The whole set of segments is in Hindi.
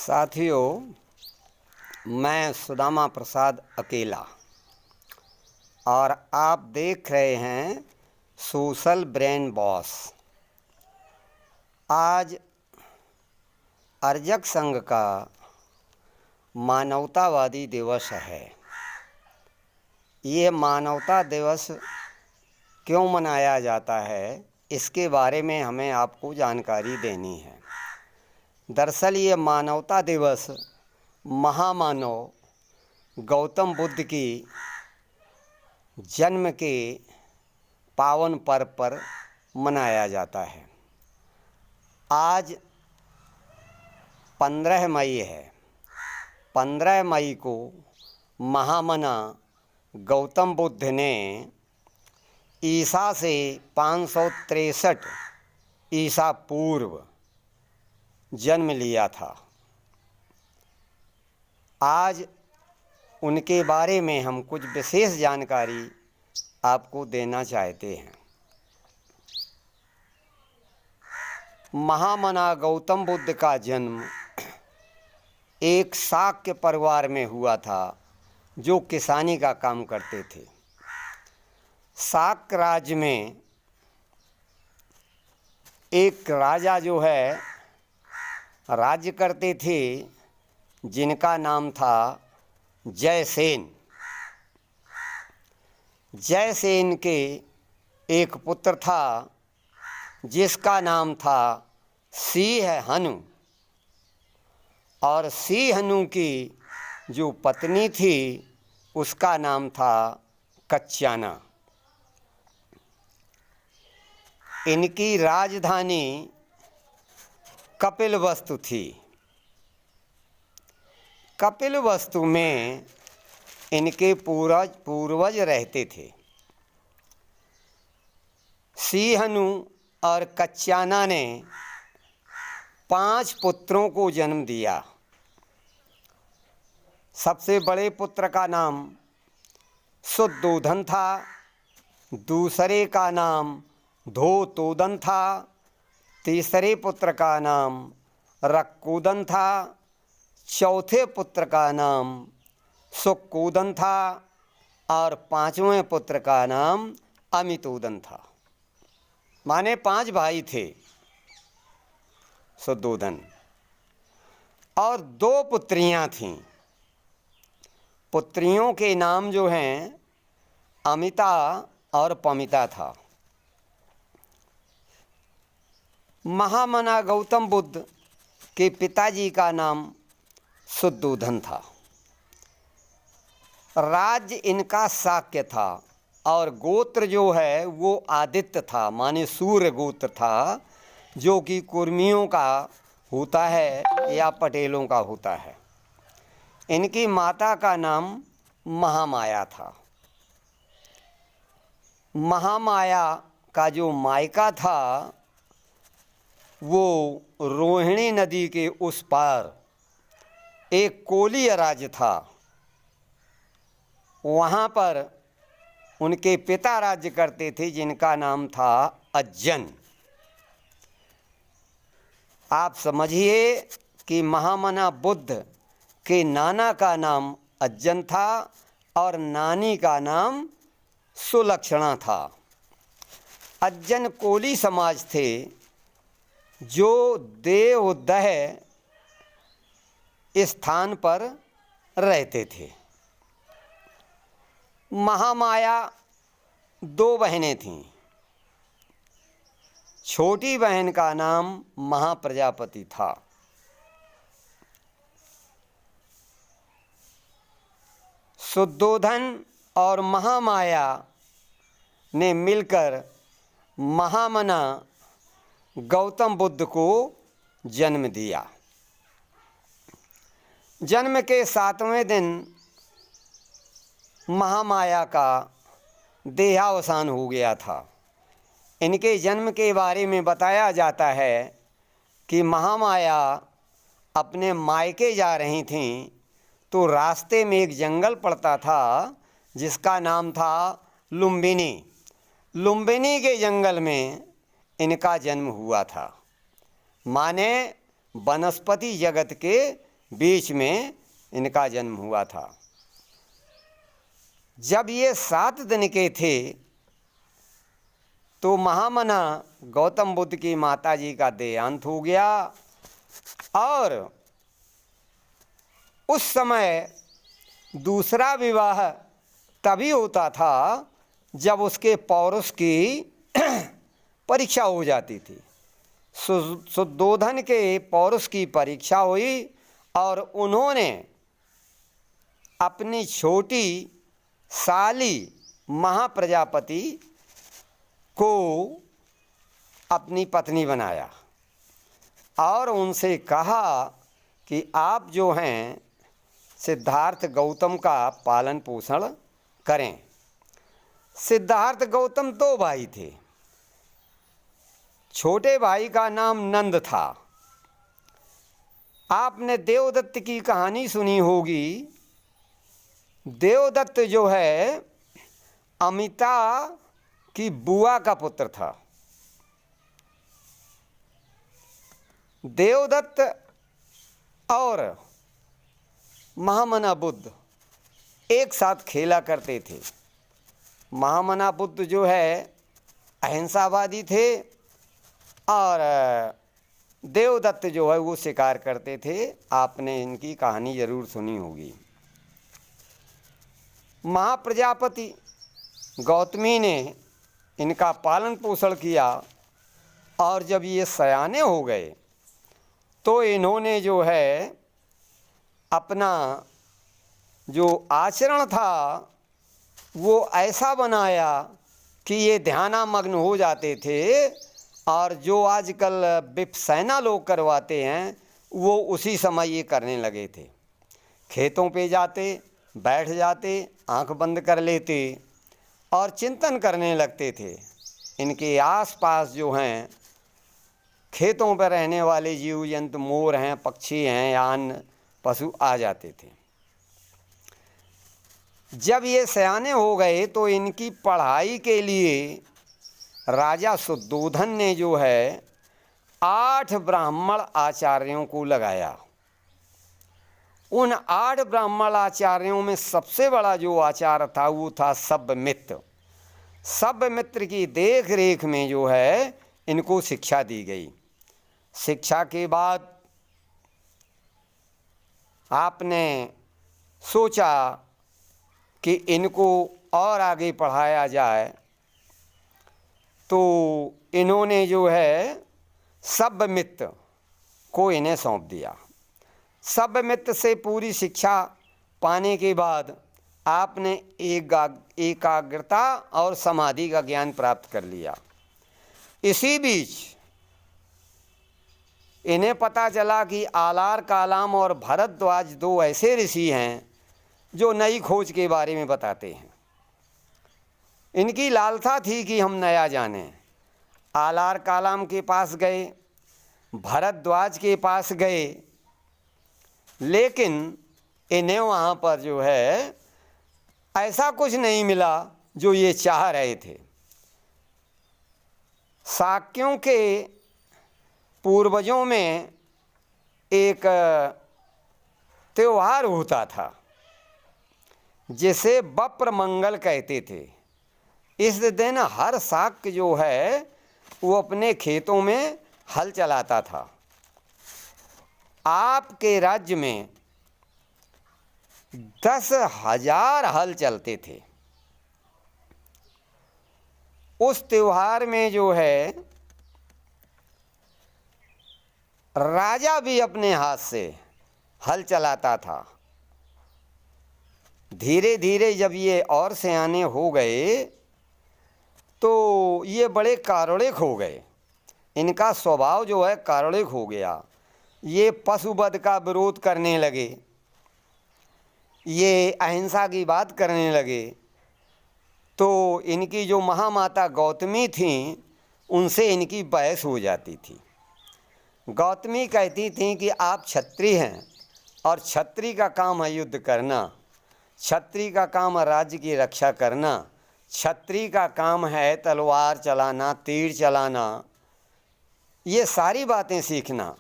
साथियों, मैं सुदामा प्रसाद अकेला और आप देख रहे हैं सोशल ब्रेन बॉस। आज अर्जक संघ का मानवतावादी दिवस है। ये मानवता दिवस क्यों मनाया जाता है, इसके बारे में हमें आपको जानकारी देनी है। दरअसल ये मानवता दिवस महामानव गौतम बुद्ध की जन्म के पावन पर्व पर मनाया जाता है। आज 15 मई है। 15 मई को महामना गौतम बुद्ध ने ईसा से 563 ईसा पूर्व जन्म लिया था। आज उनके बारे में हम कुछ विशेष जानकारी आपको देना चाहते हैं। महामना गौतम बुद्ध का जन्म एक शाक्य परिवार में हुआ था जो किसानी का काम करते थे। शाक्य राज्य में एक राजा जो है राज्य करते थे, जिनका नाम था जयसेन। जयसेन के एक पुत्र था जिसका नाम था सिंहनु, और सिंहनु की जो पत्नी थी उसका नाम था कच्छाना। इनकी राजधानी कपिलवस्तु थी। कपिलवस्तु में इनके पूर्वज रहते थे। सिंहनु और कच्छाना ने 5 पुत्रों को जन्म दिया। सबसे बड़े पुत्र का नाम शुद्धोधन था, दूसरे का नाम धोतोदन था, तीसरे पुत्र का नाम रक्कूदन था, चौथे पुत्र का नाम सुक्कूदन था और 5वें पुत्र का नाम अमितोदन था। माने 5 भाई थे शुद्धोधन, और 2 पुत्रियां थीं। पुत्रियों के नाम जो हैं अमिता और पमिता था। महामना गौतम बुद्ध के पिताजी का नाम शुद्धोधन था। राज्य इनका शाक्य था और गोत्र जो है वो आदित्य था, माने सूर्य गोत्र था, जो कि कुर्मियों का होता है या पटेलों का होता है। इनकी माता का नाम महामाया था। महामाया का जो मायका था वो रोहिणी नदी के उस पार एक कोलीय राज्य था। वहाँ पर उनके पिता राज्य करते थे, जिनका नाम था अज्जन। आप समझिए कि महामना बुद्ध के नाना का नाम अज्जन था और नानी का नाम सुलक्षणा था। अज्जन कोली समाज थे जो देवदह स्थान पर रहते थे। महामाया 2 बहनें थीं। छोटी बहन का नाम महाप्रजापति था। शुद्धोधन और महामाया ने मिलकर महामना गौतम बुद्ध को जन्म दिया। जन्म के 7वें दिन महामाया का देहावसान हो गया था। इनके जन्म के बारे में बताया जाता है कि महामाया अपने मायके जा रही थीं तो रास्ते में एक जंगल पड़ता था जिसका नाम था लुम्बिनी। लुम्बिनी के जंगल में इनका जन्म हुआ था। माने वनस्पति जगत के बीच में इनका जन्म हुआ था। जब ये 7 दिन के थे तो महामना गौतम बुद्ध की माता जी का देहांत हो गया, और उस समय दूसरा विवाह तभी होता था जब उसके पौरुष की परीक्षा हो जाती थी। शुद्धोधन के पौरुष की परीक्षा हुई और उन्होंने अपनी छोटी साली महाप्रजापति को अपनी पत्नी बनाया और उनसे कहा कि आप जो हैं सिद्धार्थ गौतम का पालन पोषण करें। सिद्धार्थ गौतम 2 भाई थे। छोटे भाई का नाम नंद था। आपने देवदत्त की कहानी सुनी होगी। देवदत्त जो है अमिता की बुआ का पुत्र था। देवदत्त और महामना बुद्ध एक साथ खेला करते थे। महामना बुद्ध जो है अहिंसावादी थे और देवदत्त जो है वो शिकार करते थे। आपने इनकी कहानी जरूर सुनी होगी। महाप्रजापति गौतमी ने इनका पालन पोषण किया और जब ये सयाने हो गए तो इन्होंने जो है अपना जो आचरण था वो ऐसा बनाया कि ये ध्यानामग्न हो जाते थे, और जो आजकल विपश्यना लोग करवाते हैं वो उसी समय ये करने लगे थे। खेतों पे जाते, बैठ जाते, आंख बंद कर लेते और चिंतन करने लगते थे। इनके आसपास जो हैं खेतों पर रहने वाले जीव जंतु, मोर हैं, पक्षी हैं या अन्य पशु आ जाते थे। जब ये सयाने हो गए तो इनकी पढ़ाई के लिए राजा शुद्धोधन ने जो है 8 ब्राह्मण आचार्यों को लगाया। उन 8 ब्राह्मण आचार्यों में सबसे बड़ा जो आचार्य था वो था सभ्यमित्र। सभ्यमित्र की देख रेख में जो है इनको शिक्षा दी गई। शिक्षा के बाद आपने सोचा कि इनको और आगे पढ़ाया जाए, तो इन्होंने जो है सभ्यमित्र को इन्हें सौंप दिया। सभ्यमित्र से पूरी शिक्षा पाने के बाद आपने एकाग्रता और समाधि का ज्ञान प्राप्त कर लिया। इसी बीच इन्हें पता चला कि आलार कालाम और भरद्वाज 2 ऐसे ऋषि हैं जो नई खोज के बारे में बताते हैं। इनकी लालसा थी कि हम नया जानें। आलार कालाम के पास गए, भरद्वाज के पास गए, लेकिन इन्हें वहाँ पर जो है ऐसा कुछ नहीं मिला जो ये चाह रहे थे। शाक्यों के पूर्वजों में एक त्योहार होता था जिसे बप्र मंगल कहते थे। इस दिन हर शाक्य जो है वो अपने खेतों में हल चलाता था। आपके राज्य में 10,000 हल चलते थे। उस त्योहार में जो है राजा भी अपने हाथ से हल चलाता था। धीरे धीरे जब ये और सयाने हो गए तो ये बड़े कारुणिक हो गए। इनका स्वभाव जो है कारुणिक हो गया। ये पशुवध का विरोध करने लगे, ये अहिंसा की बात करने लगे। तो इनकी जो महामाता गौतमी थीं उनसे इनकी बहस हो जाती थी। गौतमी कहती थीं कि आप क्षत्रिय हैं और क्षत्रिय का काम है युद्ध करना, क्षत्रिय का काम है राज्य की रक्षा करना, क्षत्रिय का काम है तलवार चलाना, तीर चलाना, ये सारी बातें सीखना।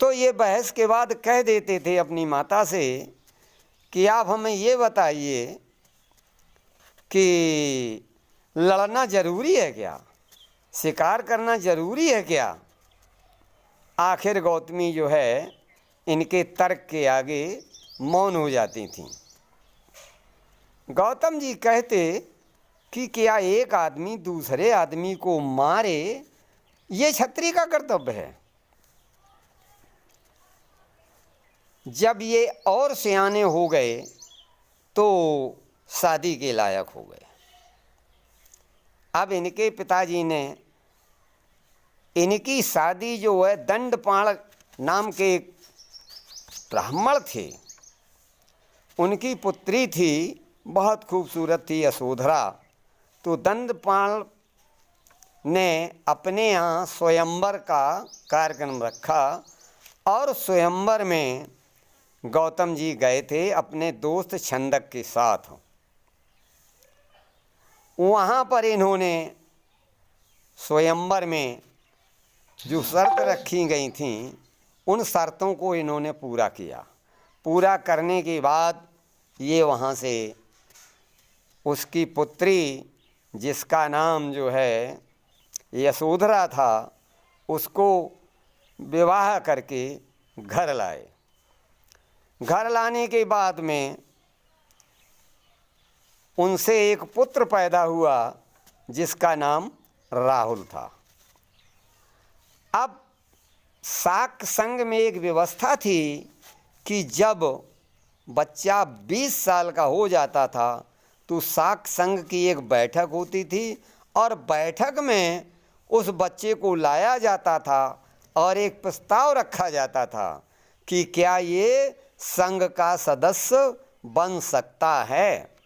तो तो ये बहस के बाद कह देते थे अपनी माता से कि आप हमें ये बताइए कि लड़ना ज़रूरी है क्या, शिकार करना ज़रूरी है क्या। आखिर गौतमी जो है इनके तर्क के आगे मौन हो जाती थीं। गौतम जी कहते कि क्या एक आदमी दूसरे आदमी को मारे ये क्षत्रिय का कर्तव्य है। जब ये और सियाने हो गए तो शादी के लायक हो गए। अब इनके पिताजी ने इनकी शादी जो है दंडपाण नाम के एक ब्राह्मण थे, उनकी पुत्री थी, बहुत खूबसूरत थी यशोधरा। तो दंडपाण ने अपने यहाँ स्वयंवर का कार्यक्रम रखा और स्वयंवर में गौतम जी गए थे अपने दोस्त छंदक के साथ। वहाँ पर इन्होंने स्वयंवर में जो शर्त रखी गई थीं उन शर्तों को इन्होंने पूरा किया। पूरा करने के बाद ये वहाँ से उसकी पुत्री जिसका नाम जो है यशोधरा था उसको विवाह करके घर लाए। घर लाने के बाद में उनसे एक पुत्र पैदा हुआ जिसका नाम राहुल था। अब शाक्त संघ में एक व्यवस्था थी कि जब बच्चा 20 साल का हो जाता था तो शाक्त संघ की एक बैठक होती थी और बैठक में उस बच्चे को लाया जाता था और एक प्रस्ताव रखा जाता था कि क्या ये संघ का सदस्य बन सकता है।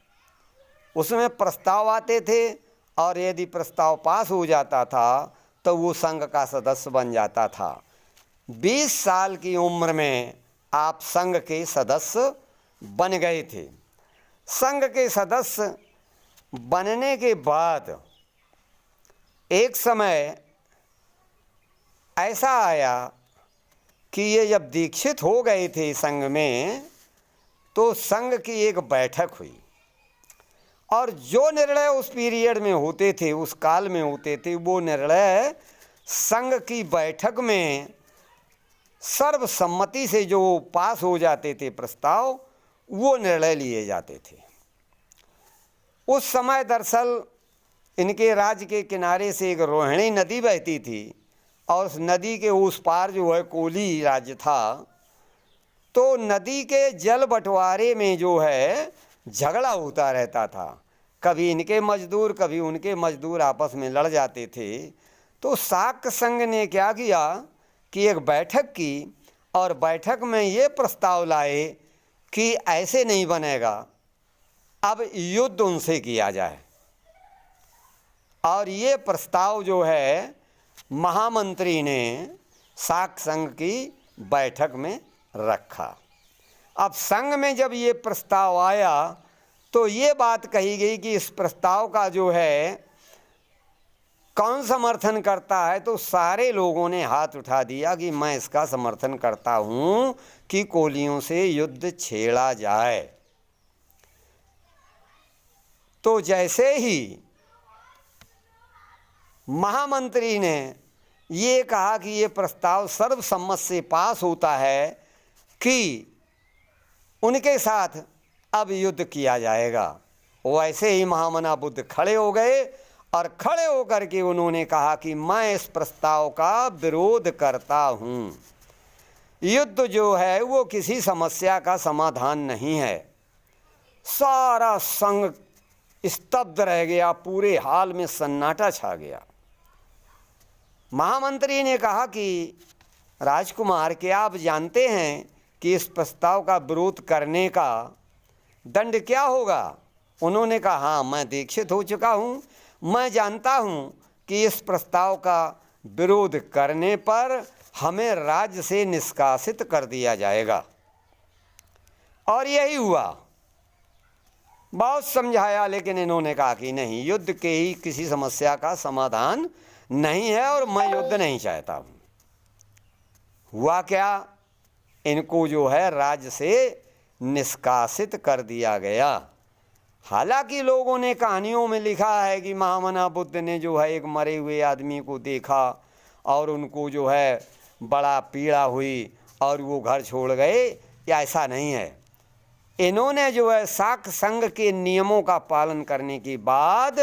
उसमें प्रस्ताव आते थे और यदि प्रस्ताव पास हो जाता था तो वो संघ का सदस्य बन जाता था। 20 साल की उम्र में आप संघ के सदस्य बन गए थे। संघ के सदस्य बनने के बाद एक समय ऐसा आया कि ये जब दीक्षित हो गए थे संघ में तो संघ की एक बैठक हुई और जो निर्णय उस पीरियड में होते थे, उस काल में होते थे, वो निर्णय संघ की बैठक में सर्वसम्मति से जो पास हो जाते थे प्रस्ताव, वो निर्णय लिए जाते थे। उस समय दरअसल इनके राज्य के किनारे से एक रोहिणी नदी बहती थी और उस नदी के उस पार जो है कोली राज्य था। तो नदी के जल बंटवारे में जो है झगड़ा होता रहता था। कभी इनके मजदूर कभी उनके मजदूर आपस में लड़ जाते थे। तो शाक्त संघ ने क्या किया कि एक बैठक की और बैठक में ये प्रस्ताव लाए कि ऐसे नहीं बनेगा, अब युद्ध उनसे किया जाए। और ये प्रस्ताव जो है महामंत्री ने शाक्त संघ की बैठक में रखा। अब संघ में जब ये प्रस्ताव आया तो ये बात कही गई कि इस प्रस्ताव का जो है कौन समर्थन करता है। तो सारे लोगों ने हाथ उठा दिया कि मैं इसका समर्थन करता हूँ कि कोलियों से युद्ध छेड़ा जाए। तो जैसे ही महामंत्री ने ये कहा कि ये प्रस्ताव सर्वसम्मत से पास होता है कि उनके साथ अब युद्ध किया जाएगा, वैसे ही महामना बुद्ध खड़े हो गए और खड़े होकर के उन्होंने कहा कि मैं इस प्रस्ताव का विरोध करता हूँ। युद्ध जो है वो किसी समस्या का समाधान नहीं है। सारा संघ स्तब्ध रह गया, पूरे हाल में सन्नाटा छा गया। महामंत्री ने कहा कि राजकुमार, क्या आप जानते हैं कि इस प्रस्ताव का विरोध करने का दंड क्या होगा? उन्होंने कहा, हाँ, मैं दीक्षित हो चुका हूँ, मैं जानता हूँ कि इस प्रस्ताव का विरोध करने पर हमें राज्य से निष्कासित कर दिया जाएगा। और यही हुआ। बहुत समझाया लेकिन इन्होंने कहा कि नहीं, युद्ध के ही किसी समस्या का समाधान नहीं है और मैं युद्ध नहीं चाहता हूँ। हुआ क्या इनको जो है राज्य से निष्कासित कर दिया गया। हालांकि लोगों ने कहानियों में लिखा है कि महामना बुद्ध ने जो है एक मरे हुए आदमी को देखा और उनको जो है बड़ा पीड़ा हुई और वो घर छोड़ गए, या ऐसा नहीं है। इन्होंने जो है शाक्त संघ के नियमों का पालन करने के बाद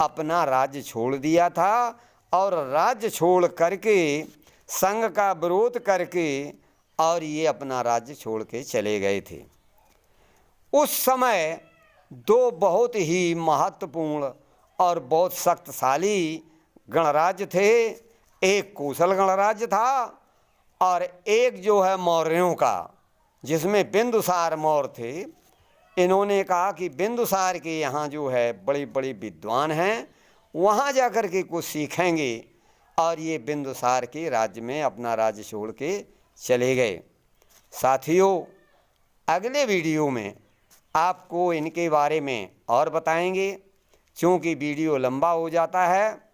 अपना राज्य छोड़ दिया था और राज्य छोड़ करके संघ का विरोध करके और ये अपना राज्य छोड़ के चले गए थे। उस समय दो बहुत ही महत्वपूर्ण और बहुत शक्तिशाली गणराज्य थे। एक कौशल गणराज्य था और एक जो है मौर्यों का, जिसमें बिंदुसार मौर्य थे। इन्होंने कहा कि बिंदुसार के यहाँ जो है बड़े बड़े विद्वान हैं, वहाँ जाकर के कुछ सीखेंगे, और ये बिंदुसार के राज्य में अपना राज्य छोड़ के चले गए। साथियों, अगले वीडियो में आपको इनके बारे में और बताएंगे, क्योंकि वीडियो लंबा हो जाता है।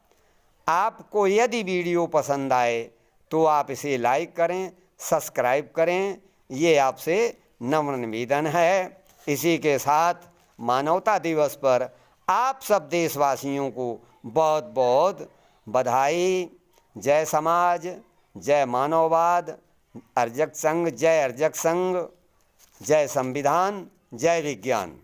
आपको यदि वीडियो पसंद आए तो आप इसे लाइक करें, सब्सक्राइब करें, ये आपसे नम्र निवेदन है। इसी के साथ मानवता दिवस पर आप सब देशवासियों को बहुत बहुत बधाई। जय समाज, जय मानववाद, अर्जक संघ, जय अर्जक संघ, जय संविधान, जय विज्ञान।